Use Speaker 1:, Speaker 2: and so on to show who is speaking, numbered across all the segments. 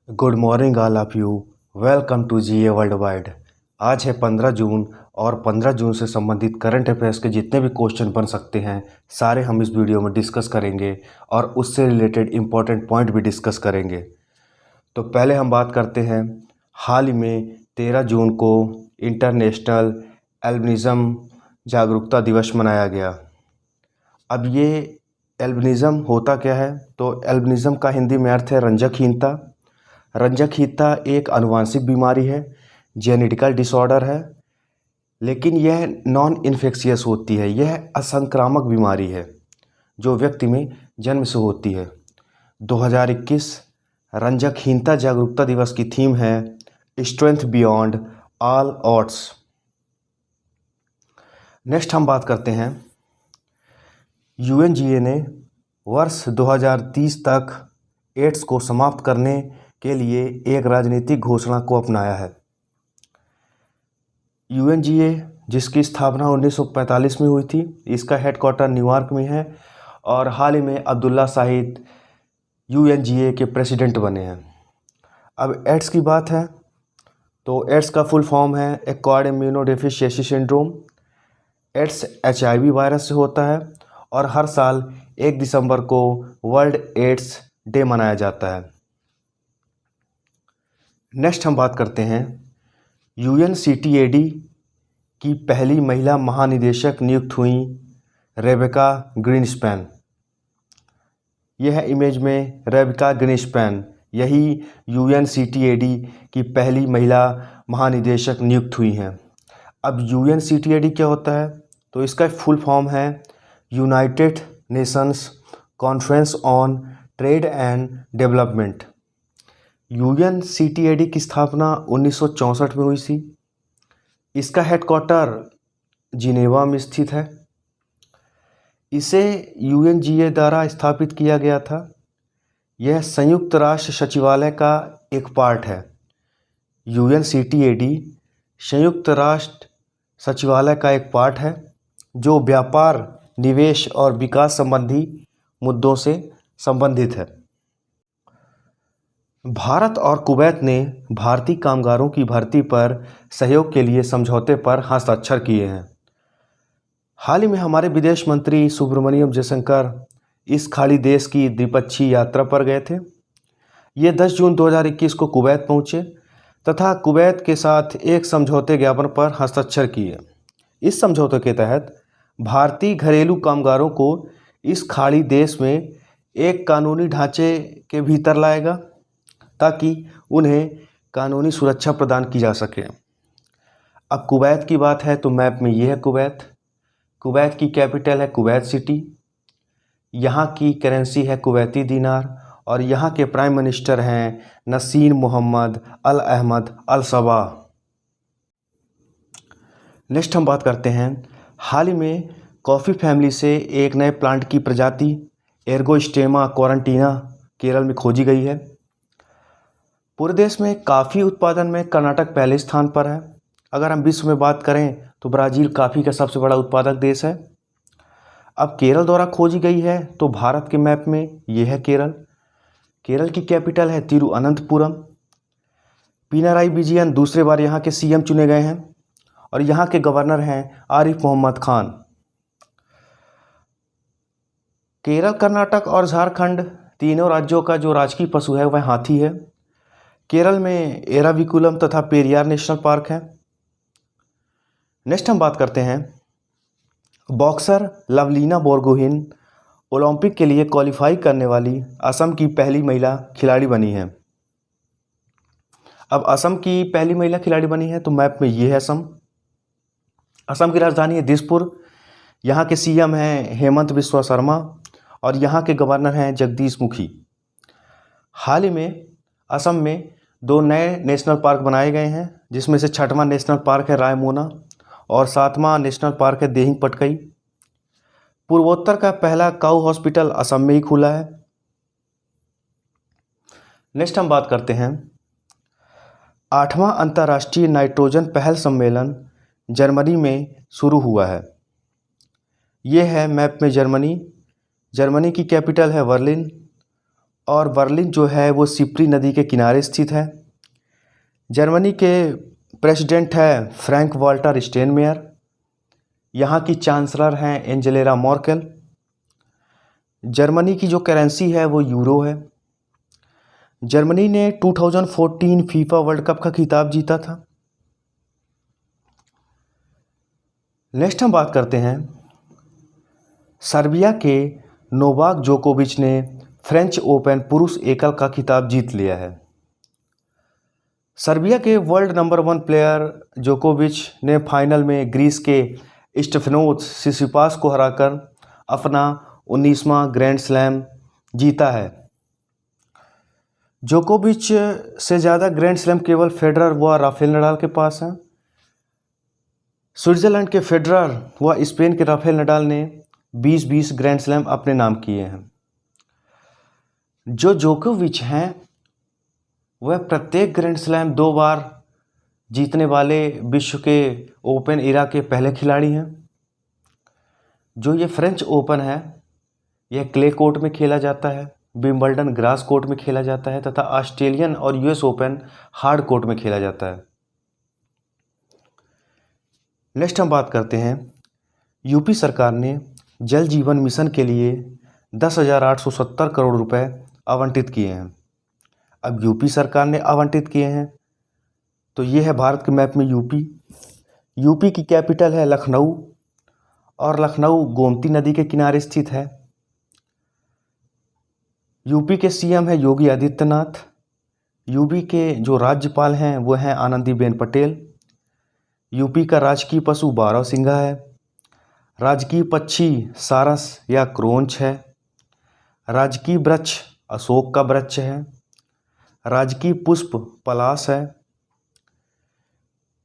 Speaker 1: Good morning all of you. Welcome to GA world wide. आज है 15 जून और 15 जून से संबंधित करंट अफेयर्स के जितने भी क्वेश्चन बन सकते हैं सारे हम इस वीडियो में डिस्कस करेंगे और उससे रिलेटेड इम्पोर्टेंट पॉइंट भी डिस्कस करेंगे। तो पहले हम बात करते हैं, हाल ही में 13 जून को इंटरनेशनल एल्बिनिज़म जागरूकता दिवस मनाया गया। अब ये एल्बिनिज़म होता क्या है? तो एल्बिनिज़म का हिंदी में अर्थ है रंजकहीनता। रंजकहीनता एक आनुवांशिक बीमारी है, जेनेटिकल डिसऑर्डर है, लेकिन यह नॉन इन्फेक्शियस होती है। यह असंक्रामक बीमारी है जो व्यक्ति में जन्म से होती है। 2021 रंजकहीनता जागरूकता दिवस की थीम है strength beyond all odds. Next हम बात करते हैं, यूएनजीए ने वर्ष 2030 तक एड्स को समाप्त करने के लिए एक राजनीतिक घोषणा को अपनाया है। यूएनजीए जिसकी स्थापना 1945 में हुई थी, इसका हेडक्वार्टर न्यूयॉर्क में है और हाल ही में अब्दुल्ला शाहिद यूएनजीए के प्रेसिडेंट बने हैं। अब एड्स की बात है तो एड्स का फुल फॉर्म है acquired immunodeficiency syndrome. AIDS HIV virus से होता है और हर साल 1 दिसंबर को वर्ल्ड एड्स डे मनाया जाता है। नेक्स्ट हम बात करते हैं, यूएनसीटीएडी की पहली महिला महानिदेशक नियुक्त हुई रेबेका ग्रीनस्पैन। यह है इमेज में रेबेका ग्रीनस्पैन, यही यूएनसीटीएडी की पहली महिला महानिदेशक नियुक्त हुई हैं। अब यूएनसीटीएडी क्या होता है? तो इसका फुल फॉर्म है United Nations Conference on Trade and Development. UNCTAD की स्थापना 1964 में हुई थी। इसका हेडक्वार्टर जिनेवा में स्थित है। इसे यूएनजीए द्वारा स्थापित किया गया था। यह संयुक्त राष्ट्र सचिवालय का एक पार्ट है। यूएनसीटीएडी संयुक्त राष्ट्र सचिवालय का एक पार्ट है जो व्यापार, निवेश और विकास संबंधी मुद्दों से संबंधित है। भारत और कुवैत ने भारतीय कामगारों की भर्ती पर सहयोग के लिए समझौते पर हस्ताक्षर किए हैं। हाल ही में हमारे विदेश मंत्री सुब्रमण्यम जयशंकर इस खाड़ी देश की द्विपक्षीय यात्रा पर गए थे। ये 10 जून 2021 को कुवैत पहुँचे तथा कुवैत के साथ एक समझौते ज्ञापन पर हस्ताक्षर किए। इस समझौते के तहत भारतीय घरेलू कामगारों को इस खाड़ी देश में एक कानूनी ढांचे के भीतर लाएगा ताकि उन्हें कानूनी सुरक्षा प्रदान की जा सके। अब कुवैत की बात है तो मैप में ये है कुवैत। कुवैत की कैपिटल है कुवैत सिटी। यहाँ की करेंसी है कुवैती दीनार और यहाँ के प्राइम मिनिस्टर हैं नसीर मोहम्मद अल अहमद अल सबा। नेक्स्ट हम बात करते हैं, हाल ही में कॉफ़ी फैमिली से एक नए प्लांट की प्रजाति एर्गोस्टेमा क्वारंटीना केरल में खोजी गई है। पूरे देश में काफ़ी उत्पादन में कर्नाटक पहले स्थान पर है। अगर हम विश्व में बात करें तो ब्राज़ील काफ़ी का सबसे बड़ा उत्पादक देश है। अब केरल द्वारा खोजी गई है तो भारत के मैप में यह है केरल। केरल की कैपिटल है तिरुअनंतपुरम। पिनाराई विजयन दूसरे बार यहाँ के सीएम चुने गए हैं और यहाँ के गवर्नर हैं आरिफ मोहम्मद खान। केरल, कर्नाटक और झारखंड तीनों राज्यों का जो राजकीय पशु है वह हाथी है। केरल में एराविकुलम तथा पेरियार नेशनल पार्क है। नेक्स्ट हम बात करते हैं, बॉक्सर लवलीना बोरगोहेन ओलंपिक के लिए क्वालिफाई करने वाली असम की पहली महिला खिलाड़ी बनी है। अब असम की पहली महिला खिलाड़ी बनी है तो मैप में ये है असम। असम की राजधानी है दिसपुर। यहाँ के सीएम हैं हेमंत बिस्वा शर्मा और यहाँ के गवर्नर हैं जगदीश मुखी। हाल ही में असम में 2 नए नेशनल पार्क बनाए गए हैं, जिसमें से 6वां नेशनल पार्क है रायमोना और 7वां नेशनल पार्क है देहिंग पटकई। पूर्वोत्तर का पहला काऊ हॉस्पिटल असम में ही खुला है। नेक्स्ट हम बात करते हैं, 8वां अंतर्राष्ट्रीय नाइट्रोजन पहल सम्मेलन जर्मनी में शुरू हुआ है। ये है मैप में जर्मनी। जर्मनी की कैपिटल है बर्लिन और बर्लिन जो है वो सिप्री नदी के किनारे स्थित है। जर्मनी के प्रेसिडेंट है फ्रैंक वॉल्टर स्टेनमेयर। यहाँ की चांसलर हैं एंजेला मर्केल। जर्मनी की जो करेंसी है वो यूरो है। जर्मनी ने 2014 फीफा वर्ल्ड कप का खिताब जीता था। नेक्स्ट हम बात करते हैं, सर्बिया के नोवाक जोकोविच ने फ्रेंच ओपन पुरुष एकल का खिताब जीत लिया है। सर्बिया के वर्ल्ड नंबर 1 प्लेयर जोकोविच ने फाइनल में ग्रीस के स्टेफानोस सिसिपास को हराकर अपना 19वां ग्रैंड स्लैम जीता है। जोकोविच से ज़्यादा ग्रैंड स्लैम केवल फेडरर व राफेल नडाल के पास हैं। स्विट्ज़रलैंड के फेडरर व स्पेन के राफेल नडाल ने 20-20 ग्रैंड स्लैम अपने नाम किए हैं। जो जोकोविच हैं वह प्रत्येक ग्रैंड स्लैम 2 बार जीतने वाले विश्व के ओपन इरा के पहले खिलाड़ी हैं। जो ये फ्रेंच ओपन है यह क्ले कोर्ट में खेला जाता है, विंबलडन ग्रास कोर्ट में खेला जाता है तथा ऑस्ट्रेलियन और यूएस ओपन हार्ड कोर्ट में खेला जाता है। नेक्स्ट हम बात करते हैं, यूपी सरकार ने जल जीवन मिशन के लिए 10,870 करोड़ रुपए आवंटित किए हैं। अब यूपी सरकार ने आवंटित किए हैं तो ये है भारत के मैप में यूपी की कैपिटल है लखनऊ और लखनऊ गोमती नदी के किनारे स्थित है। यूपी के सीएम है योगी आदित्यनाथ। यूपी के जो राज्यपाल हैं वो हैं आनंदीबेन पटेल। यूपी का राजकीय पशु बारहसिंघा है। राजकीय पक्षी सारस या क्रोंच है। राजकीय वृक्ष अशोक का वृक्ष है। राजकीय पुष्प पलाश है।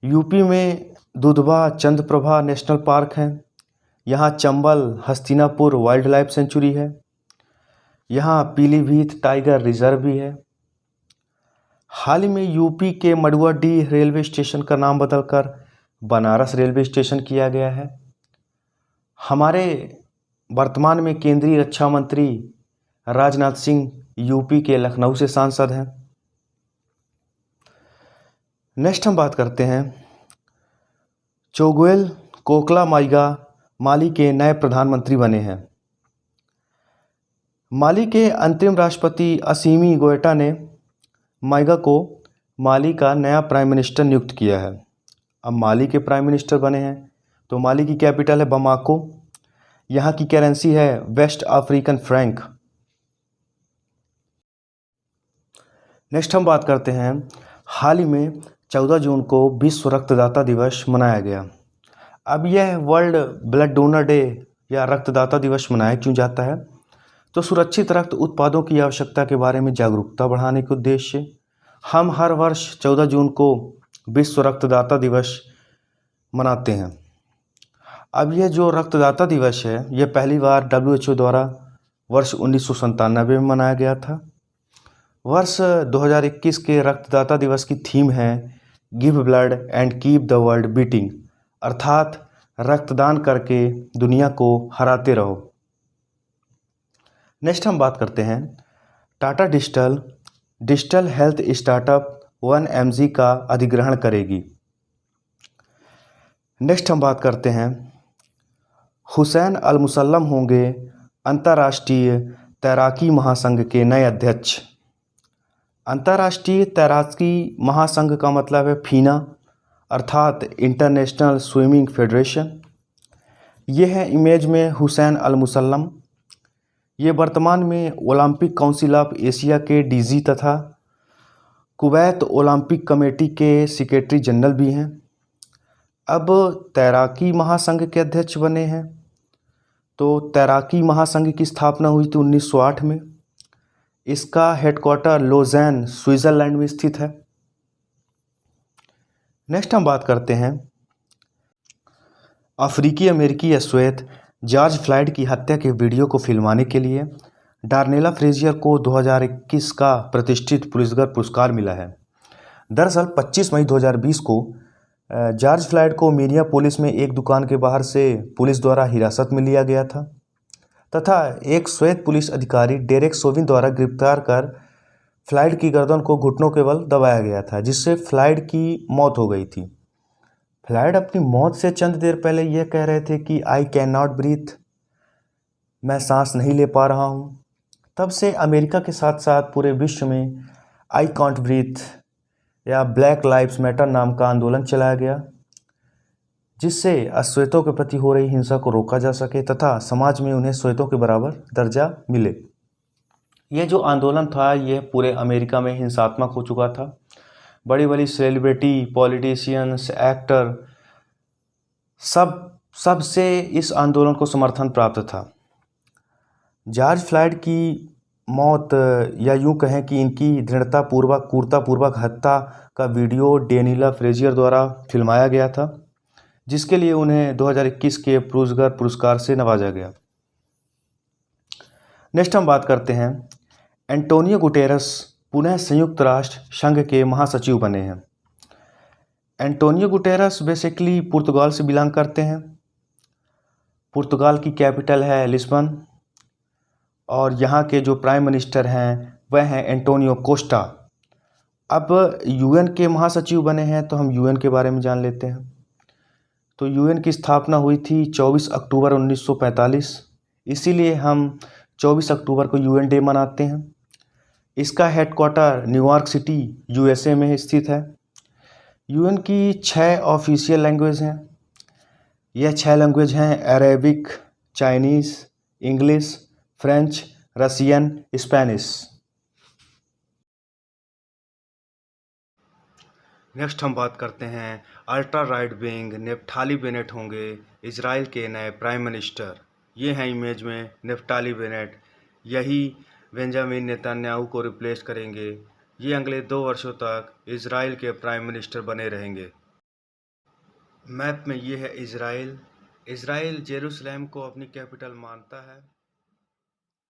Speaker 1: यूपी में दुधवा चंद्रप्रभा नेशनल पार्क है। यहाँ Chambal Hastinapur wild life sanctuary है। यहाँ पीलीभीत टाइगर रिजर्व भी है। हाल ही में यूपी के मडुआडीह रेलवे स्टेशन का नाम बदलकर बनारस रेलवे स्टेशन किया गया है। हमारे वर्तमान में केंद्रीय रक्षा मंत्री राजनाथ सिंह यूपी के लखनऊ से सांसद हैं। नेक्स्ट हम बात करते हैं, चोगुएल कोकला माइगा माली के नए प्रधानमंत्री बने हैं। माली के अंतरिम राष्ट्रपति असीमी गोएटा ने माइगा को माली का नया प्राइम मिनिस्टर नियुक्त किया है। अब माली के प्राइम मिनिस्टर बने हैं तो माली की कैपिटल है बमाको। यहाँ की करेंसी है वेस्ट अफ्रीकन फ्रैंक। नेक्स्ट हम बात करते हैं, हाल ही में 14 जून को विश्व रक्तदाता दिवस मनाया गया। अब यह वर्ल्ड ब्लड डोनर डे या रक्तदाता दिवस मनाया क्यों जाता है, तो सुरक्षित रक्त उत्पादों की आवश्यकता के बारे में जागरूकता बढ़ाने के उद्देश्य से हम हर वर्ष 14 जून को विश्व रक्तदाता दिवस मनाते हैं। अब यह जो रक्तदाता दिवस है यह पहली बार WHO द्वारा वर्ष 1997 में मनाया गया था। वर्ष 2021 के रक्तदाता दिवस की थीम है give blood and keep the world beating, अर्थात रक्तदान करके दुनिया को हराते रहो। नेक्स्ट हम बात करते हैं, Tata digital health startup 1mg का अधिग्रहण करेगी। नेक्स्ट हम बात करते हैं, हुसैन अल मुसल्लम होंगे अंतर्राष्ट्रीय तैराकी महासंघ के नए अध्यक्ष। अंतर्राष्ट्रीय तैराकी महासंघ का मतलब है फीना, अर्थात इंटरनेशनल स्विमिंग फेडरेशन। ये है इमेज में हुसैन अल मुसल्लम। ये वर्तमान में ओलंपिक काउंसिल ऑफ एशिया के डीजी तथा कुवैत ओलंपिक कमेटी के सेक्रेटरी जनरल भी हैं। अब तैराकी महासंघ के अध्यक्ष बने हैं। तो तैराकी महासंघ की स्थापना हुई थी 1908 में। इसका हेडक्वार्टर लोज़ैन स्विट्ज़रलैंड में स्थित है। नेक्स्ट हम बात करते हैं, अफ्रीकी अमेरिकी अश्वेत जॉर्ज फ्लॉयड की हत्या के वीडियो को फिल्माने के लिए डार्नेला फ्रेजियर को 2021 का प्रतिष्ठित पुलित्ज़र पुरस्कार मिला है। दरअसल 25 मई 2020 को जॉर्ज फ्लॉयड को मिनियापोलिस में एक दुकान के बाहर से पुलिस द्वारा हिरासत में लिया गया था। तथा एक श्वेत पुलिस अधिकारी डेरेक सोविन द्वारा गिरफ्तार कर फ्लाइड की गर्दन को घुटनों के बल दबाया गया था, जिससे फ्लाइड की मौत हो गई थी। फ्लाइड अपनी मौत से चंद देर पहले यह कह रहे थे कि आई कैन नॉट ब्रीथ, मैं सांस नहीं ले पा रहा हूँ। तब से अमेरिका के साथ साथ पूरे विश्व में आई कांट ब्रीथ या ब्लैक लाइव्स मैटर नाम का आंदोलन चलाया गया, जिससे अश्वेतों के प्रति हो रही हिंसा को रोका जा सके तथा समाज में उन्हें श्वेतों के बराबर दर्जा मिले। यह जो आंदोलन था यह पूरे अमेरिका में हिंसात्मक हो चुका था। बड़ी बड़ी सेलिब्रिटी, पॉलिटिशियंस, एक्टर सबसे इस आंदोलन को समर्थन प्राप्त था। जॉर्ज फ्लॉयड की मौत या यूँ कहें कि इनकी दृढ़तापूर्वक, क्रूरतापूर्वक हत्या का वीडियो डेनिला फ्रेजियर द्वारा फिल्माया गया था, जिसके लिए उन्हें 2021 के पुरस्कार पुरस्कार से नवाजा गया। नेक्स्ट हम बात करते हैं, एंटोनियो गुटेरस पुनः संयुक्त राष्ट्र संघ के महासचिव बने हैं। एंटोनियो गुटेरस बेसिकली पुर्तगाल से बिलोंग करते हैं। पुर्तगाल की कैपिटल है लिस्बन और यहाँ के जो प्राइम मिनिस्टर हैं वह हैं एंटोनियो कोस्टा। अब यूएन के महासचिव बने हैं तो हम यूएन के बारे में जान लेते हैं। तो यूएन की स्थापना हुई थी 24 अक्टूबर 1945, इसीलिए हम 24 अक्टूबर को यूएन डे मनाते हैं। इसका हेडक्वार्टर न्यूयॉर्क सिटी यूएसए में स्थित है। यूएन की 6 ऑफिशियल लैंग्वेज हैं। यह 6 लैंग्वेज हैं Arabic, Chinese, English, French, Russian, Spanish. Next हम बात करते हैं, ultra right wing Naftali Bennett होंगे इजराइल के नए प्राइम मिनिस्टर। ये हैं इमेज में नेफ्ताली बेनेट, यही बेंजामिन नेतन्याहू को रिप्लेस करेंगे। ये अगले 2 वर्षों तक इजराइल के प्राइम मिनिस्टर बने रहेंगे। मैप में ये है इजराइल। इजराइल जेरूसलम को अपनी कैपिटल मानता है।